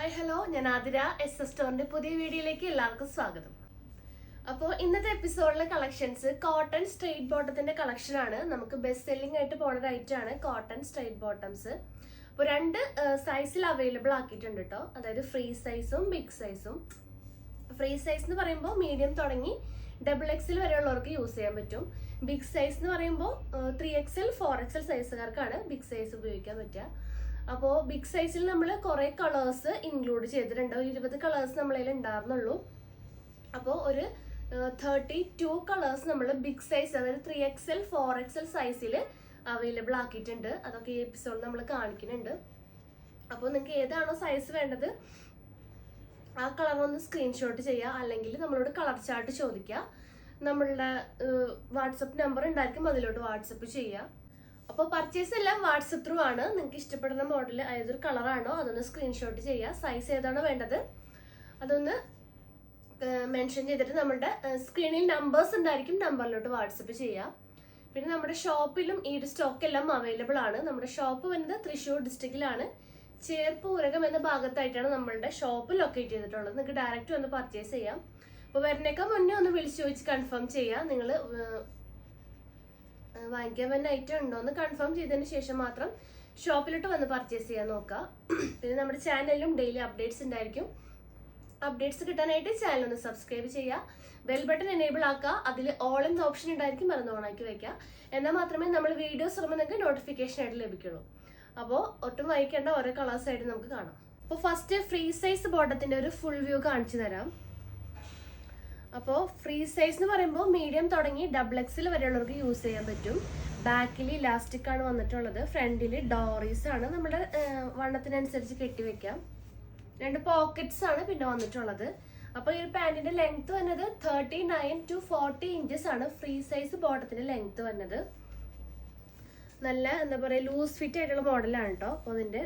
Hi hello, ഞാൻ Athira. S സ്റ്റോറിന്റെ പുതിയ വീഡിയോയിലേക്ക് എല്ലാവർക്കും സ്വാഗതം. അപ്പോൾ ഇന്നത്തെ എപ്പിസോഡിലെ കളക്ഷൻസ് കോട്ടൺ സ്ട്രെയിറ്റ് ബോട്ടത്തിന്റെ കളക്ഷൻ ആണ്. നമുക്ക് ബെസ്റ്റ് സെല്ലിംഗ് ആയിട്ട് പോണ ഒരു ഐറ്റം ആണ് കോട്ടൺ സ്ട്രെയിറ്റ് ബോട്ടംസ്. അപ്പോൾ രണ്ട് സൈസിൽ അവൈലബിൾ ആക്കിയിട്ടുണ്ട് കേട്ടോ. അതായത് ഫ്രീ സൈസും ബിഗ് സൈസും. ഫ്രീ സൈസ് എന്ന് പറയുമ്പോൾ മീഡിയം തുടങ്ങി XXL വരെയുള്ളവർക്ക് യൂസ് ചെയ്യാൻ പറ്റും. ബിഗ് സൈസ് എന്ന് പറയുമ്പോൾ 3XL 4XL സൈസുകാർക്കാണ് ബിഗ് സൈസ് ഉപയോഗിക്കാൻ പറ്റുക. അപ്പോൾ ബിഗ് സൈസിൽ നമ്മൾ കുറേ കളേഴ്സ് ഇൻക്ലൂഡ് ചെയ്തിട്ടുണ്ട്. 20 കളേഴ്സ് നമ്മളതിൽ ഉണ്ടായിരുന്നുള്ളൂ. അപ്പോൾ ഒരു 32 കളേഴ്സ് നമ്മൾ ബിഗ് സൈസ്, അതായത് 3XL 4XL സൈസിൽ അവൈലബിൾ ആക്കിയിട്ടുണ്ട്. അതൊക്കെ ഈ എപ്പിസോഡിൽ നമ്മൾ കാണിക്കുന്നുണ്ട്. അപ്പോൾ നിങ്ങൾക്ക് ഏതാണോ സൈസ് വേണ്ടത് ആ കളർ ഒന്ന് സ്ക്രീൻഷോട്ട് ചെയ്യുക, അല്ലെങ്കിൽ നമ്മളോട് കളർ ചാർട്ട് ചോദിക്കുക. നമ്മളുടെ വാട്സപ്പ് നമ്പർ ഉണ്ടായിരിക്കും, അതിലോട്ട് വാട്സപ്പ് ചെയ്യുക. അപ്പോൾ പർച്ചേസ് എല്ലാം വാട്സപ്പ് ത്രൂ ആണ്. നിങ്ങൾക്ക് ഇഷ്ടപ്പെടുന്ന മോഡൽ ഏതൊരു കളറാണോ അതൊന്ന് സ്ക്രീൻഷോട്ട് ചെയ്യുക. സൈസ് ഏതാണോ വേണ്ടത് അതൊന്ന് മെൻഷൻ ചെയ്തിട്ട് നമ്മുടെ സ്ക്രീനിൽ നമ്പേഴ്സ് ഉണ്ടായിരിക്കും, നമ്പറിലോട്ട് വാട്സപ്പ് ചെയ്യുക. പിന്നെ നമ്മുടെ ഷോപ്പിലും ഈ സ്റ്റോക്ക് എല്ലാം അവൈലബിൾ ആണ്. നമ്മുടെ ഷോപ്പ് വരുന്നത് തൃശ്ശൂർ ഡിസ്ട്രിക്റ്റിലാണ്. ചേർപ്പൂരകം എന്ന ഭാഗത്തായിട്ടാണ് നമ്മളുടെ ഷോപ്പ് ലൊക്കേറ്റ് ചെയ്തിട്ടുള്ളത്. നിങ്ങൾക്ക് ഡയറക്റ്റ് വന്ന് പർച്ചേസ് ചെയ്യാം. അപ്പോൾ വരുന്നേക്കാൾ മുന്നേ ഒന്ന് വിളിച്ച് ചോദിച്ച് കൺഫേം ചെയ്യുക. നിങ്ങൾ വാങ്ങിക്കാൻ പറ്റുന്ന ഐറ്റം ഉണ്ടോ എന്ന് കൺഫേം ചെയ്തതിന് ശേഷം മാത്രം ഷോപ്പിലോട്ട് വന്ന് പർച്ചേസ് ചെയ്യാൻ നോക്കുക. പിന്നെ നമ്മുടെ ചാനലിലും ഡെയിലി അപ്ഡേറ്റ്സ് ഉണ്ടായിരിക്കും. അപ്ഡേറ്റ്സ് കിട്ടാനായിട്ട് ചാനൽ ഒന്ന് സബ്സ്ക്രൈബ് ചെയ്യുക. ബെൽ ബട്ടൺ എനേബിൾ ആക്കുക. അതിൽ ഓൾ എന്ന ഓപ്ഷൻ ഉണ്ടായിരിക്കും, അത് ഓണാക്കി വയ്ക്കുക. എന്നാൽ മാത്രമേ നമ്മൾ വീഡിയോസ് ഇടുമ്പോൾ നിങ്ങൾക്ക് നോട്ടിഫിക്കേഷൻ ആയിട്ട് ലഭിക്കുള്ളൂ. അപ്പോൾ ഒട്ടും വായിക്കേണ്ട ഓരോ കളേഴ്സ് ആയിട്ട് നമുക്ക് കാണാം. അപ്പോൾ ഫസ്റ്റ് ഫ്രീ സൈസ് ബോട്ടത്തിന്റെ ഒരു ഫുൾ വ്യൂ കാണിച്ചു തരാം. അപ്പോൾ ഫ്രീ സൈസ് എന്ന് പറയുമ്പോൾ മീഡിയം തുടങ്ങി XXL വരെയുള്ളവർക്ക് യൂസ് ചെയ്യാൻ പറ്റും. ബാക്കിൽ ഇലാസ്റ്റിക് ആണ് വന്നിട്ടുള്ളത്. ഫ്രണ്ടിൽ ഡോറീസ് ആണ്. നമ്മുടെ വണ്ണത്തിനനുസരിച്ച് കെട്ടിവെക്കാം. 2 പോക്കറ്റ്സ് ആണ് പിന്നെ വന്നിട്ടുള്ളത്. അപ്പോൾ ഈ ഒരു പാൻറ്റിന്റെ ലെങ്ത് വന്നത് 39 to 40 ഇഞ്ചസ് ആണ് ഫ്രീ സൈസ് ബോട്ടത്തിന്റെ ലെങ്ത് വന്നത്. നല്ല എന്താ പറയുക, ലൂസ് ഫിറ്റ് ആയിട്ടുള്ള മോഡലാണ് കേട്ടോ. അപ്പോൾ അതിൻ്റെ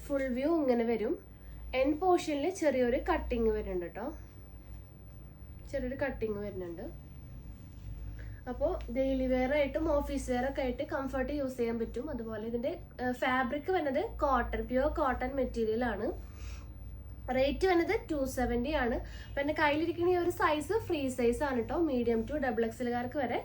ഫുൾ വ്യൂ ഇങ്ങനെ വരും. എൻ പോർഷനിൽ ചെറിയൊരു കട്ടിങ് വരുന്നുണ്ട് കേട്ടോ. ചെറിയൊരു കട്ടിങ് വരുന്നുണ്ട്. അപ്പോൾ ഡെയിലി വെയർ ആയിട്ടും ഓഫീസ് വെയർ ഒക്കെ ആയിട്ട് കംഫർട്ട് യൂസ് ചെയ്യാൻ പറ്റും. അതുപോലെ ഇതിന്റെ ഫാബ്രിക് വരുന്നത് കോട്ടൺ, പ്യുവർ കോട്ടൺ മെറ്റീരിയൽ ആണ്. റേറ്റ് വരുന്നത് 270 ആണ്. അപ്പം എൻ്റെ കയ്യിലിരിക്കുന്ന ഈ ഒരു സൈസ് ഫ്രീ സൈസ് ആണ് കേട്ടോ. മീഡിയം ടു XXLകാർക്ക് വരെ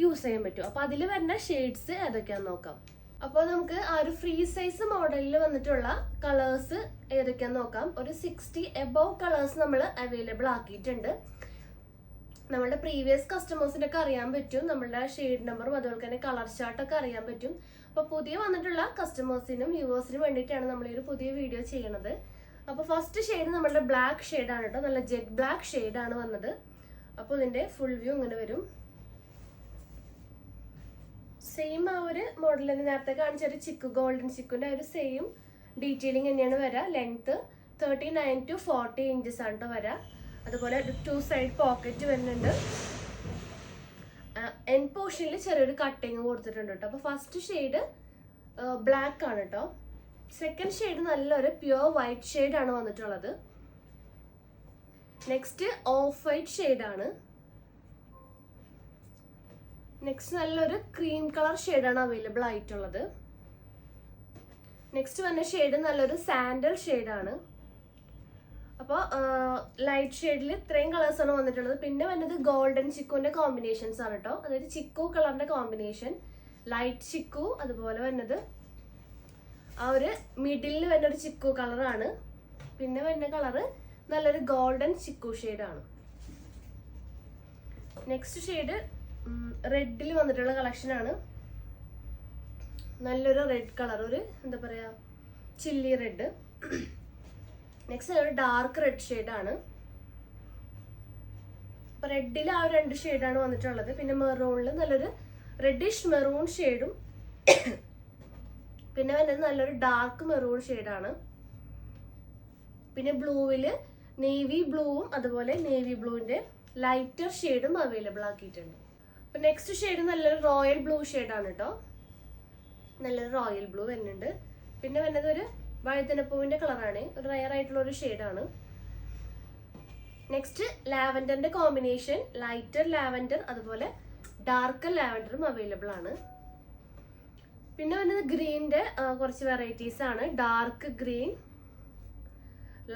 യൂസ് ചെയ്യാൻ പറ്റും. അപ്പോൾ അതിൽ വരുന്ന ഷെയ്ഡ്സ് ഏതൊക്കെയാണെന്ന് നോക്കാം. അപ്പോൾ നമുക്ക് ആ ഒരു ഫ്രീ സൈസ് മോഡലിൽ വന്നിട്ടുള്ള കളേഴ്സ് ഏതൊക്കെയാണെന്ന് നോക്കാം. ഒരു 60 എബോവ് കളേഴ്സ് നമ്മൾ അവൈലബിൾ ആക്കിയിട്ടുണ്ട്. നമ്മളുടെ പ്രീവിയസ് കസ്റ്റമേഴ്സിൻ്റെ ഒക്കെ അറിയാൻ പറ്റും. നമ്മളുടെ ഷെയ്ഡ് നമ്പറും അതുപോലെ തന്നെ കളർ ചാർട്ടൊക്കെ അറിയാൻ പറ്റും. അപ്പോൾ പുതിയ വന്നിട്ടുള്ള കസ്റ്റമേഴ്സിനും വ്യൂവേഴ്സിനും വേണ്ടിയിട്ടാണ് നമ്മൾ ഈ ഒരു പുതിയ വീഡിയോ ചെയ്യണത്. അപ്പോൾ ഫസ്റ്റ് ഷെയ്ഡ് നമ്മളുടെ ബ്ലാക്ക് ഷെയ്ഡാണ് കേട്ടോ. നല്ല ജെറ്റ് ബ്ലാക്ക് ഷെയ്ഡാണ് വന്നത്. അപ്പോൾ ഇതിൻ്റെ ഫുൾ വ്യൂ ഇങ്ങനെ വരും. സെയിം ആ ഒരു മോഡൽ തന്നെ നേരത്തെ കാണിച്ച ഒരു ചിക്കു, ഗോൾഡൻ ചിക്കുൻ്റെ ഒരു സെയിം ഡീറ്റെയിലിംഗ് തന്നെയാണ് വരിക. ലെങ്ത് 39 to 40 ഇഞ്ചസ് ആണ് കേട്ടോ വരിക. അതുപോലെ 2 സൈഡ് പോക്കറ്റ് വരുന്നുണ്ട്. എൻ പോർഷനിൽ ചെറിയൊരു കട്ടിങ് കൊടുത്തിട്ടുണ്ട് കേട്ടോ. അപ്പോൾ ഫസ്റ്റ് ഷെയ്ഡ് ബ്ലാക്ക് ആണ് കേട്ടോ. സെക്കൻഡ് ഷെയ്ഡ് നല്ലൊരു പ്യുവർ വൈറ്റ് ഷെയ്ഡാണ് വന്നിട്ടുള്ളത്. നെക്സ്റ്റ് ഓഫ് വൈറ്റ് ഷെയ്ഡാണ്. നെക്സ്റ്റ് നല്ലൊരു ക്രീം കളർ ഷെയ്ഡാണ് അവൈലബിൾ ആയിട്ടുള്ളത്. നെക്സ്റ്റ് വന്ന ഷെയ്ഡ് നല്ലൊരു സാൻഡൽ ഷെയ്ഡാണ്. അപ്പോൾ ലൈറ്റ് ഷെയ്ഡിൽ ഇത്രയും കളേഴ്സാണ് വന്നിട്ടുള്ളത്. പിന്നെ വന്നത് ഗോൾഡൻ ചിക്കുവിൻ്റെ കോമ്പിനേഷൻസ് ആണ് കേട്ടോ. അതായത് ചിക്കു കളറിൻ്റെ കോമ്പിനേഷൻ, ലൈറ്റ് ചിക്കു, അതുപോലെ വന്നത് ആ ഒരു മിഡിലിൽ വരുന്നൊരു ചിക്കു കളറാണ്. പിന്നെ വരുന്ന കളറ് നല്ലൊരു ഗോൾഡൻ ചിക്കു ഷെയ്ഡാണ്. നെക്സ്റ്റ് ഷെയ്ഡ് റെഡിൽ വന്നിട്ടുള്ള കളക്ഷനാണ്. നല്ലൊരു റെഡ് കളർ, ഒരു എന്താ പറയുക ചില്ലി റെഡ്. നെക്സ്റ്റ് ഒരു ഡാർക്ക് റെഡ് ഷെയ്ഡാണ്. അപ്പോൾ റെഡിൽ ആ ഒരു 2 ഷെയ്ഡാണ് വന്നിട്ടുള്ളത്. പിന്നെ മെറൂണിൽ നല്ലൊരു റെഡിഷ് മെറൂൺ ഷെയ്ഡും പിന്നെ വരുന്നത് നല്ലൊരു ഡാർക്ക് മെറൂൺ ഷെയ്ഡാണ്. പിന്നെ ബ്ലൂവിൽ നേവി ബ്ലൂവും അതുപോലെ നേവി ബ്ലൂവിൻ്റെ ലൈറ്റർ ഷെയ്ഡും അവൈലബിൾ ആക്കിയിട്ടുണ്ട്. അപ്പോൾ നെക്സ്റ്റ് ഷെയ്ഡ് നല്ലൊരു റോയൽ ബ്ലൂ ഷെയ്ഡാണ് കേട്ടോ. നല്ലൊരു റോയൽ ബ്ലൂ വരുന്നുണ്ട്. പിന്നെ വരുന്നത് ഒരു വഴുതനപ്പൂവിൻ്റെ കളറാണ്, ഒരു റയർ ആയിട്ടുള്ള ഒരു ഷെയ്ഡാണ്. നെക്സ്റ്റ് ലാവൻഡറിൻ്റെ കോമ്പിനേഷൻ, ലൈറ്റർ ലാവൻഡർ അതുപോലെ ഡാർക്കർ ലാവൻഡറും അവൈലബിൾ ആണ്. പിന്നെ വരുന്നത് ഗ്രീനിന്റെ കുറച്ച് വെറൈറ്റീസ് ആണ്. ഡാർക്ക് ഗ്രീൻ,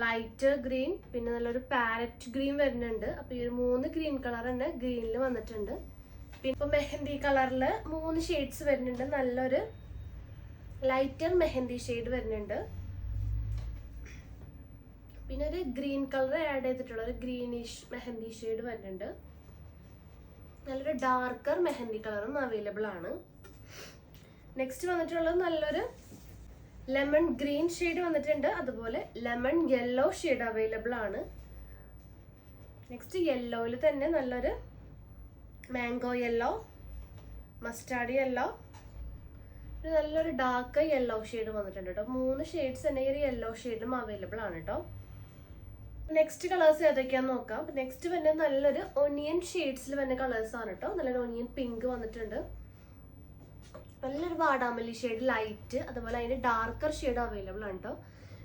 ലൈറ്റ് ഗ്രീൻ, പിന്നെ നല്ലൊരു പാരറ്റ് ഗ്രീൻ വരുന്നുണ്ട്. അപ്പോൾ ഈ ഒരു 3 ഗ്രീൻ കളർ തന്നെ ഗ്രീനിൽ വന്നിട്ടുണ്ട്. പിന്നെ ഇപ്പോൾ മെഹന്തി കളറിൽ 3 ഷെയ്ഡ്സ് വരുന്നുണ്ട്. നല്ലൊരു ലൈറ്റർ മെഹന്തി ഷെയ്ഡ് വരുന്നുണ്ട്. പിന്നെ ഒരു ഗ്രീൻ കളർ ആഡ് ചെയ്തിട്ടുള്ള ഒരു ഗ്രീനിഷ് മെഹന്തി ഷെയ്ഡ് വരുന്നുണ്ട്. നല്ലൊരു ഡാർക്കർ മെഹന്തി കളറും അവൈലബിൾ ആണ്. നെക്സ്റ്റ് വന്നിട്ടുള്ളത് നല്ലൊരു ലെമൺ ഗ്രീൻ ഷെയ്ഡ് വന്നിട്ടുണ്ട്. അതുപോലെ ലെമൺ യെല്ലോ ഷെയ്ഡ് അവൈലബിൾ ആണ്. നെക്സ്റ്റ് യെല്ലോയിൽ തന്നെ നല്ലൊരു മാംഗോ യെല്ലോ, മസ്റ്റാർഡ് യെല്ലോ, നല്ലൊരു ഡാർക്ക് യെല്ലോ ഷെയ്ഡ് വന്നിട്ടുണ്ട് കേട്ടോ. 3 ഷെയ്ഡ്സ് തന്നെ ഈ ഒരു യെല്ലോ ഷെയ്ഡും അവൈലബിൾ ആണ് കേട്ടോ. നെക്സ്റ്റ് കളേഴ്സ് ഏതൊക്കെയാന്ന് നോക്കാം. നെക്സ്റ്റ് തന്നെ നല്ലൊരു ഒനിയൻ ഷെയ്ഡ്സിൽ വരുന്ന കളേഴ്സ് ആണ് കേട്ടോ. നല്ലൊരു ഒനിയൻ പിങ്ക് വന്നിട്ടുണ്ട്. നല്ലൊരു വാടാമല്ലി ഷെയ്ഡ് ലൈറ്റ്, അതുപോലെ അതിന്റെ ഡാർക്കർ ഷെയ്ഡ് അവൈലബിൾ ആണ് കേട്ടോ.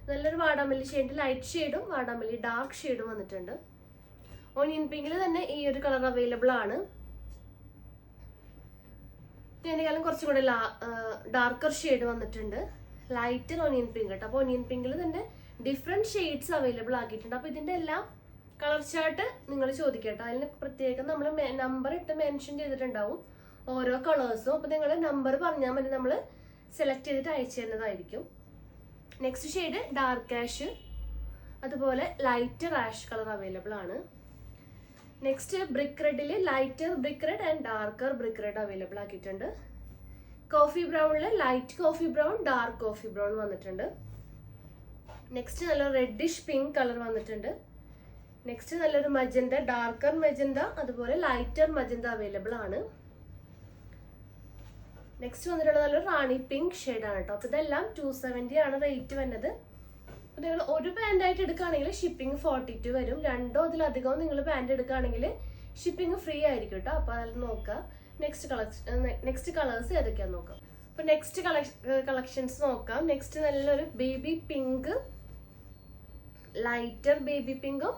നല്ലൊരു വാടാമല്ലി ഷെയ്ഡ് ലൈറ്റ് ഷെയ്ഡും വാടാമല്ലി ഡാർക്ക് ഷെയ്ഡും വന്നിട്ടുണ്ട്. ഓണിയൻ പിങ്കിൽ തന്നെ ഈ ഒരു കളർ അവൈലബിൾ ആണ്. ഇതിനേക്കാളും കുറച്ചും കൂടെ ഡാർക്കർ ഷെയ്ഡ് വന്നിട്ടുണ്ട്. ലൈറ്റ് ഓണിയൻ പിങ്ക് കേട്ടോ. അപ്പോൾ ഓണിയൻ പിങ്കിൽ തന്നെ ഡിഫറെന്റ് ഷെയ്ഡ്സ് അവൈലബിൾ ആക്കിയിട്ടുണ്ട്. അപ്പോൾ ഇതിന്റെ എല്ലാം കളർ ചാർട്ട് നിങ്ങൾ ചോദിക്കട്ടോ. അതിന് പ്രത്യേകം നമ്മൾ നമ്പർ ഇട്ട് മെൻഷൻ ചെയ്തിട്ടുണ്ടാവും ഓരോ കളേഴ്സും. അപ്പോൾ നിങ്ങൾ നമ്പർ പറഞ്ഞാൽ മതി, നമ്മൾ സെലക്ട് ചെയ്തിട്ട് അയച്ചു തരുന്നതായിരിക്കും. നെക്സ്റ്റ് ഷെയ്ഡ് ഡാർക്ക് ആഷ്, അതുപോലെ ലൈറ്റ് ആഷ് കളർ അവൈലബിൾ ആണ്. നെക്സ്റ്റ് ബ്രിക്ക് റെഡിൽ lighter brick red and darker brick red available ആക്കിയിട്ടുണ്ട്. കോഫി ബ്രൗണിൽ light coffee brown, dark coffee brown വന്നിട്ടുണ്ട്. നെക്സ്റ്റ് നല്ല റെഡിഷ് പിങ്ക് കളർ വന്നിട്ടുണ്ട്. നെക്സ്റ്റ് നല്ലൊരു മജന്ത, ഡാർക്കർ മജന്ത, അതുപോലെ ലൈറ്റർ മജന്ത അവൈലബിൾ ആണ്. നെക്സ്റ്റ് വന്നിട്ടുള്ളത് നല്ലൊരു റാണി പിങ്ക് ഷെയ്ഡ് ആണ് കേട്ടോ. അപ്പോൾ ഇതെല്ലാം 270 ആണ് റേറ്റ് വരുന്നത്. അപ്പോൾ നിങ്ങൾ ഒരു പാൻ്റ് ആയിട്ട് എടുക്കുകയാണെങ്കിൽ ഷിപ്പിംഗ് 42 വരും. 2 അതിലധികവും നിങ്ങൾ പാൻ്റ് എടുക്കുകയാണെങ്കിൽ ഷിപ്പിംഗ് ഫ്രീ ആയിരിക്കും കേട്ടോ. അപ്പോൾ അതിൽ നോക്കുക. നെക്സ്റ്റ് കളേഴ്സ് ഏതൊക്കെയാണെന്ന് നോക്കാം. അപ്പോൾ നെക്സ്റ്റ് കളക്ഷൻസ് നോക്കാം. നെക്സ്റ്റ് നല്ലൊരു ബേബി പിങ്ക്, ലൈറ്റർ ബേബി പിങ്കും,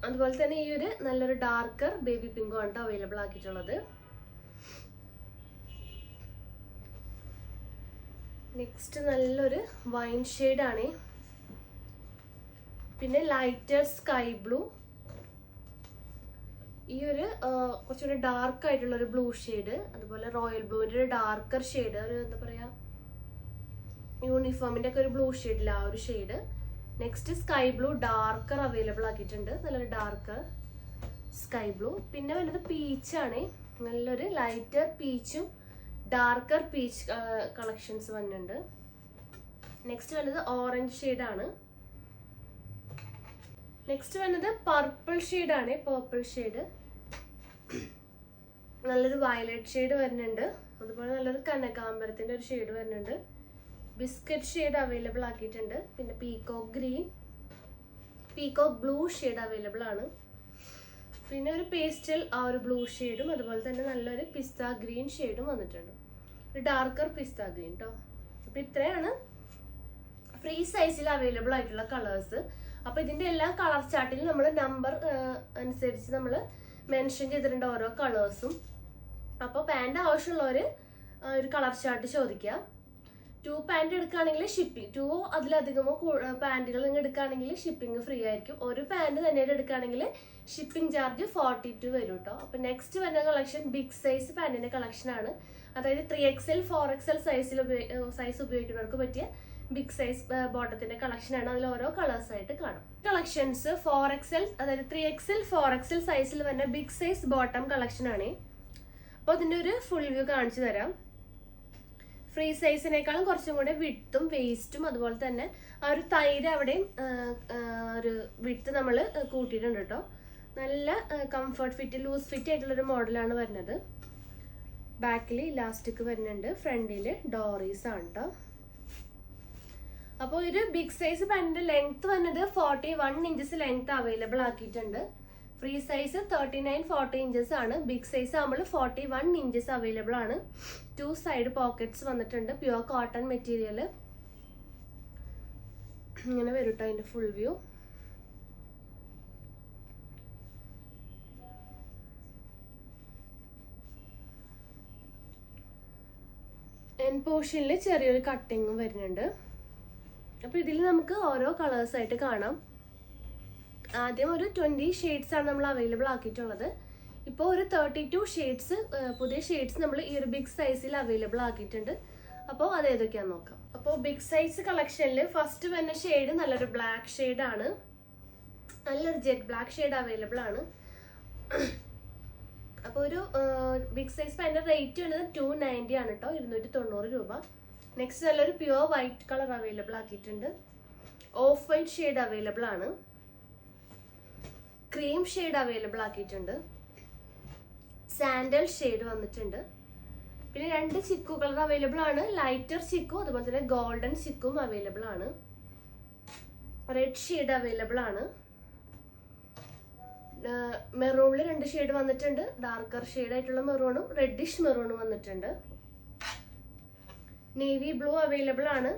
അതുപോലെ തന്നെ ഈ ഒരു നല്ലൊരു ഡാർക്കർ ബേബി പിങ്കും ആണ് കേട്ടോ അവൈലബിൾ ആക്കിയിട്ടുള്ളത്. നെക്സ്റ്റ് നല്ലൊരു വൈൻ ഷെയ്ഡ് ആണ്. പിന്നെ ലൈറ്റർ സ്കൈ ബ്ലൂ, ഈ ഒരു കുറച്ചുകൂടി ഡാർക്ക് ആയിട്ടുള്ള ഒരു ബ്ലൂ ഷെയ്ഡ്, അതുപോലെ റോയൽ ബ്ലൂവിന്റെ ഒരു ഡാർക്കർ ഷെയ്ഡ്, ഒരു എന്താ പറയാ യൂണിഫോമിന്റെ ഒക്കെ ഒരു ബ്ലൂ ഷെയ്ഡില്ല ആ ഒരു shade. Next sky blue darker available ആക്കിയിട്ടുണ്ട്. നല്ലൊരു ഡാർക്കർ സ്കൈ ബ്ലൂ. പിന്നെ വരുന്നത് പീച്ചാണ്. നല്ലൊരു ലൈറ്റർ പീച്ചും ഡാർക്കർ പീച്ച് കളക്ഷൻസ് വന്നിട്ടുണ്ട്. നെക്സ്റ്റ് വരുന്നത് ഓറഞ്ച് ഷെയ്ഡാണ്. നെക്സ്റ്റ് വരുന്നത് പർപ്പിൾ ഷെയ്ഡാണ്, പേർപ്പിൾ ഷെയ്ഡ്. നല്ലൊരു വയലറ്റ് ഷെയ്ഡ് വരുന്നുണ്ട്. അതുപോലെ നല്ലൊരു കനകാംബരത്തിന്റെ ഒരു ഷെയ്ഡ് വരുന്നുണ്ട്. ബിസ്ക്കറ്റ് ഷെയ്ഡ് അവൈലബിൾ ആക്കിയിട്ടുണ്ട്. പിന്നെ peacock green, peacock blue shade available ആണ്. പിന്നെ ഒരു പേസ്റ്റൽ ആ ഒരു ബ്ലൂ ഷെയ്ഡും, അതുപോലെ തന്നെ നല്ലൊരു പിസ്ത ഗ്രീൻ ഷെയ്ഡും വന്നിട്ടുണ്ട്. ഒരു ഡാർക്കർ പിസ്ത ഗ്രീൻ കേട്ടോ. അപ്പോൾ ഇത്രയാണ് ഫ്രീ സൈസിൽ അവൈലബിൾ ആയിട്ടുള്ള കളേഴ്സ്. അപ്പോൾ ഇതിൻ്റെ എല്ലാ കളർ ചാർട്ടിലും നമ്മൾ നമ്പർ അനുസരിച്ച് നമ്മൾ മെൻഷൻ ചെയ്തിട്ടുണ്ട് ഓരോ കളേഴ്സും. അപ്പോൾ പാൻറ് ആവശ്യമുള്ളവർ ഒരു കളർ ചാർട്ട് ചോദിക്കുക. 2 പാൻറ് എടുക്കുകയാണെങ്കിൽ ഷിപ്പിംഗ്, 2 അതിലധികമോ പാൻറ്റുകൾ നിങ്ങൾ എടുക്കുകയാണെങ്കിൽ ഷിപ്പിംഗ് ഫ്രീ ആയിരിക്കും. ഒരു പാൻറ് തന്നെ എടുക്കുകയാണെങ്കിൽ ഷിപ്പിംഗ് ചാർജ് 42 വരും കേട്ടോ. അപ്പോൾ നെക്സ്റ്റ് വരുന്ന കളക്ഷൻ ബിഗ് സൈസ് പാൻറ്റിൻ്റെ കളക്ഷനാണ്. അതായത് 3XL 4XL സൈസ് ഉപയോഗിക്കുന്നവർക്ക് പറ്റിയ ബിഗ് സൈസ് ബോട്ടത്തിന്റെ കളക്ഷനാണ്. അതിൽ ഓരോ കളേഴ്സ് ആയിട്ട് കാണും. കളക്ഷൻസ് 4XL, അതായത് 3XL 4XL സൈസിൽ വരുന്ന ബിഗ് സൈസ് ബോട്ടം കളക്ഷനാണ്. അപ്പോൾ അതിൻ്റെ ഒരു ഫുൾ വ്യൂ കാണിച്ചു തരാം. ഫ്രീ സൈസിനേക്കാളും കുറച്ചും കൂടെ വിഡ്ത്തും വേസ്റ്റും, അതുപോലെ തന്നെ ആ ഒരു തൈര് അവിടെയും ഒരു വിഡ്ത്ത് നമ്മൾ കൂട്ടിയിട്ടുണ്ട് കേട്ടോ. നല്ല കംഫർട്ട് ഫിറ്റ്, ലൂസ് ഫിറ്റ് ആയിട്ടുള്ളൊരു മോഡലാണ് വരുന്നത്. ബാക്കിൽ ഇലാസ്റ്റിക് വരുന്നുണ്ട്, ഫ്രണ്ടിൽ ഡോറീസ് ആണ് കേട്ടോ. അപ്പോൾ ഒരു ബിഗ് സൈസ് പാൻറ്റിന്റെ ലെങ്ത് വന്നത് 41 ഇഞ്ചസ് ലെങ്ത് അവൈലബിൾ ആക്കിയിട്ടുണ്ട്. ഫ്രീ സൈസ് 39-40 ഇഞ്ചസ് ആണ്. ബിഗ് സൈസ് ആകുമ്പോൾ 41 ഇഞ്ചസ് അവൈലബിൾ ആണ്. 2 സൈഡ് പോക്കറ്റ്സ് വന്നിട്ടുണ്ട്. Pure cotton material. ഇങ്ങനെ വരും കേട്ടോ അതിന്റെ ഫുൾ വ്യൂ. എൻഡ് പോർഷനിൽ ചെറിയൊരു കട്ടിങ്ങും വരുന്നുണ്ട്. അപ്പോൾ ഇതിൽ നമുക്ക് ഓരോ കളേഴ്സ് ആയിട്ട് കാണാം. ആദ്യം ഒരു 20 ഷെയ്ഡ്സ് ആണ് നമ്മൾ അവൈലബിൾ ആക്കിയിട്ടുള്ളത്. ഇപ്പോൾ ഒരു 32 ഷെയ്ഡ്സ് പുതിയ ഷെയ്ഡ്സ് നമ്മൾ ഈ ഒരു ബിഗ് സൈസിൽ അവൈലബിൾ ആക്കിയിട്ടുണ്ട്. അപ്പോൾ അത് ഏതൊക്കെയാണെന്ന് നോക്കാം. അപ്പോൾ ബിഗ് സൈസ് കളക്ഷനിൽ ഫസ്റ്റ് വരുന്ന ഷെയ്ഡ് നല്ലൊരു ബ്ലാക്ക് ഷെയ്ഡാണ്. നല്ലൊരു ജെറ്റ് ബ്ലാക്ക് ഷെയ്ഡ് അവൈലബിൾ ആണ്. അപ്പോൾ ഒരു ബിഗ് സൈസ് അതിൻ്റെ റേറ്റ് വരുന്നത് 290 ആണ് കേട്ടോ, 290 രൂപ. നെക്സ്റ്റ് നല്ലൊരു പ്യുവർ വൈറ്റ് കളർ അവൈലബിൾ ആക്കിയിട്ടുണ്ട്. ഓഫ് വൈറ്റ് ഷെയ്ഡ് അവൈലബിൾ ആണ്. ക്രീം ഷെയ്ഡ് അവൈലബിൾ ആക്കിയിട്ടുണ്ട്. സാൻഡൽ ഷെയ്ഡ് വന്നിട്ടുണ്ട്. പിന്നെ 2 ചിക്കു കളർ അവൈലബിൾ ആണ്. ലൈറ്റർ ചിക്കു അതുപോലെ തന്നെ ഗോൾഡൻ ചിക്കും അവൈലബിൾ ആണ്. റെഡ് ഷെയ്ഡ് അവൈലബിൾ ആണ്. മെറൂണിൽ 2 ഷെയ്ഡ് വന്നിട്ടുണ്ട്. ഡാർക്കർ ഷെയ്ഡ് ആയിട്ടുള്ള മെറൂണും റെഡിഷ് മെറൂണും വന്നിട്ടുണ്ട്. നേവി ബ്ലൂ അവൈലബിൾ ആണ്.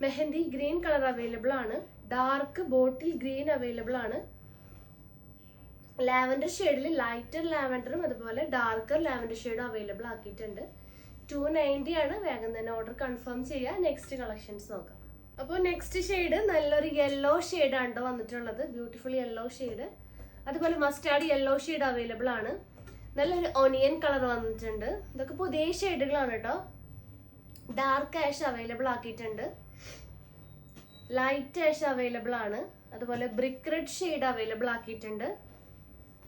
മെഹന്തി ഗ്രീൻ കളർ അവൈലബിൾ ആണ്. ഡാർക്ക് ബോട്ടിൽ ഗ്രീൻ അവൈലബിൾ ആണ്. ലാവൻഡർ ഷെയ്ഡിൽ ലൈറ്റർ ലാവൻഡറും അതുപോലെ ഡാർക്കർ ലാവൻഡർ ഷെയ്ഡും അവൈലബിൾ ആക്കിയിട്ടുണ്ട്. 290 ആണ്. വേഗം തന്നെ ഓർഡർ കൺഫേം ചെയ്യുക. നെക്സ്റ്റ് കളക്ഷൻസ് നോക്കാം. അപ്പോൾ നെക്സ്റ്റ് ഷെയ്ഡ് നല്ലൊരു യെല്ലോ ഷെയ്ഡാണ് വന്നിട്ടുള്ളത്. Beautiful yellow shade. അതുപോലെ മസ്റ്റാർഡ് യെല്ലോ ഷെയ്ഡ് അവൈലബിൾ ആണ്. നല്ലൊരു ഒനിയൻ കളർ വന്നിട്ടുണ്ട്. ഇതൊക്കെ പുതിയ ഷെയ്ഡുകളാണ് കേട്ടോ. ഡാർക്ക് ആഷ് അവൈലബിൾ ആക്കിയിട്ടുണ്ട്. ലൈറ്റ് ആഷ് അവൈലബിൾ ആണ്. അതുപോലെ ബ്രിക്ക് റെഡ് ഷെയ്ഡ് അവൈലബിൾ ആക്കിയിട്ടുണ്ട്.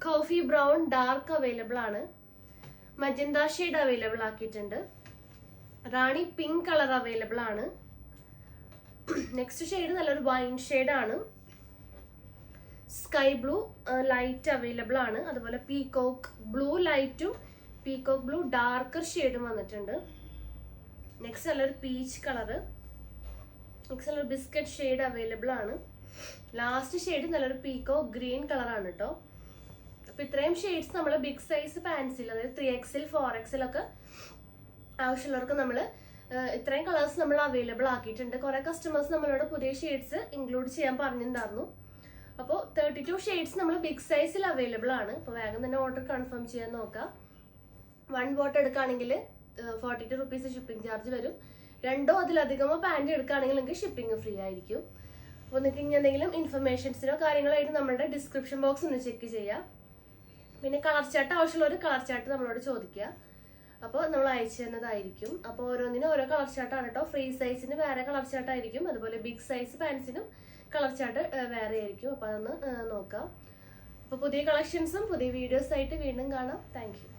കോഫി ബ്രൗൺ ഡാർക്ക് അവൈലബിൾ ആണ്. മജന്ത ഷെയ്ഡ് അവൈലബിൾ ആക്കിയിട്ടുണ്ട്. റാണി പിങ്ക് കളർ അവൈലബിൾ ആണ്. നെക്സ്റ്റ് ഷെയ്ഡ് നല്ലൊരു വൈൻ ഷെയ്ഡ് ആണ്. സ്കൈ ബ്ലൂ ലൈറ്റ് അവൈലബിൾ ആണ്. അതുപോലെ പീകോക്ക് ബ്ലൂ ലൈറ്റും പീകോക്ക് ബ്ലൂ ഡാർക്കർ ഷെയ്ഡും വന്നിട്ടുണ്ട്. നെക്സ്റ്റ് നല്ലൊരു പീച്ച് കളറ്. നെക്സ്റ്റ് നല്ലൊരു ബിസ്ക്കറ്റ് ഷെയ്ഡ് അവൈലബിൾ ആണ്. ലാസ്റ്റ് ഷെയ്ഡ് നല്ലൊരു പീകോക്ക് ഗ്രീൻ കളറാണ് കേട്ടോ. അപ്പോൾ ഇത്രയും ഷെയ്ഡ്സ് നമ്മൾ ബിഗ് സൈസ് പാൻസിൽ, അതായത് 3XL 4XL ഒക്കെ ആവശ്യമുള്ളവർക്ക് നമ്മൾ ഇത്രയും കളേഴ്സ് നമ്മൾ അവൈലബിൾ ആക്കിയിട്ടുണ്ട്. കുറേ കസ്റ്റമേഴ്സ് നമ്മളോട് പുതിയ ഷെയ്ഡ്സ് ഇൻക്ലൂഡ് ചെയ്യാൻ പറഞ്ഞിട്ടുണ്ടായിരുന്നു. അപ്പോൾ 32 ഷെയ്ഡ്സ് നമ്മൾ ബിഗ് സൈസിൽ അവൈലബിൾ ആണ്. അപ്പോൾ വേഗം തന്നെ ഓർഡർ കൺഫേം ചെയ്യാൻ നോക്കാം. 1 ബോട്ട് എടുക്കുകയാണെങ്കിൽ 42 റുപ്പീസ് ഷിപ്പിംഗ് ചാർജ് വരും. 2 അതിലധികമോ പാൻറ് എടുക്കുകയാണെങ്കിൽ നിങ്ങൾക്ക് ഷിപ്പിംഗ് ഫ്രീ ആയിരിക്കും. അപ്പോൾ നിങ്ങൾക്ക് ഇനി എന്തെങ്കിലും ഇൻഫർമേഷൻസിനോ കാര്യങ്ങളായിട്ട് നമ്മുടെ ഡിസ്ക്രിപ്ഷൻ ബോക്സ് ഒന്ന് ചെക്ക് ചെയ്യാം. പിന്നെ കളർ ചാർട്ട് ആവശ്യമുള്ളവർ കളർ ചാർട്ട് നമ്മളോട് ചോദിക്കുക. അപ്പോൾ നമ്മൾ അയച്ചു തന്നതായിരിക്കും. അപ്പോൾ ഓരോന്നിനും ഓരോ കളർ ചാർട്ടാണ് കേട്ടോ. ഫ്രീ സൈസിന് വേറെ കളർ ചാർട്ടായിരിക്കും. അതുപോലെ ബിഗ് സൈസ് പാൻസിനും കളർ ചാർട്ട് വേറെ ആയിരിക്കും. അപ്പോൾ അതൊന്ന് നോക്കാം. അപ്പോൾ പുതിയ കളക്ഷൻസും പുതിയ വീഡിയോസായിട്ട് വീണ്ടും കാണാം. Thank you.